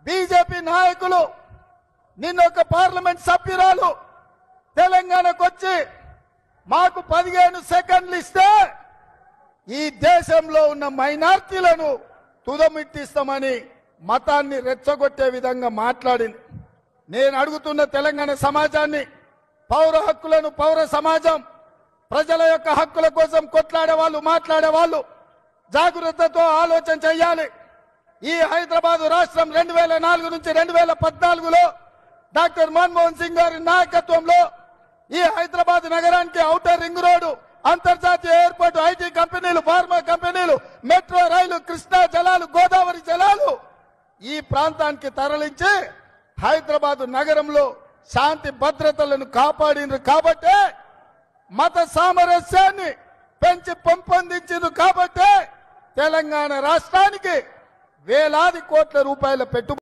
BJP నాయకులు నిన్న ఒక పార్లమెంట్ సభ్యురాలు తెలంగాణకు వచ్చి మాకు 15 సెకండ్లు ఇస్తే ఈ దేశంలో ఉన్న మైనార్టీలను తుదమిట్టిస్తామని మతాన్ని రెచ్చగొట్టే విధంగా మాట్లాడింది. నేను అడుగుతున్న తెలంగాణ సమాజాన్ని, పౌర హక్కులను, పౌర సమాజం, ప్రజల యొక్క హక్కుల కోసం కొట్లాడే వాళ్ళు, మాట్లాడే వాళ్ళు జాగ్రత్తతో ఆలోచన చేయాలి. ఈ హైదరాబాద్ రాష్ట్రం 2004 నుంచి 2014లో డాక్టర్ మన్మోహన్ సింగ్ గారి నాయకత్వంలో ఈ హైదరాబాద్ నగరానికి ఔటర్ రింగ్ రోడ్డు, అంతర్జాతీయ ఎయిర్పోర్ట్, ఐటీ కంపెనీలు, ఫార్మా కంపెనీలు, మెట్రో రైలు, కృష్ణా జలాలు, గోదావరి జలాలు ఈ ప్రాంతానికి తరలించి హైదరాబాద్ నగరంలో శాంతి భద్రతలను కాపాడినారు. కాబట్టే మత సామరస్యాన్ని పెంచి పెంపొందించారు. కాబట్టే తెలంగాణ రాష్ట్రానికి వేలాది కోట్ల రూపాయల పెట్టుబడి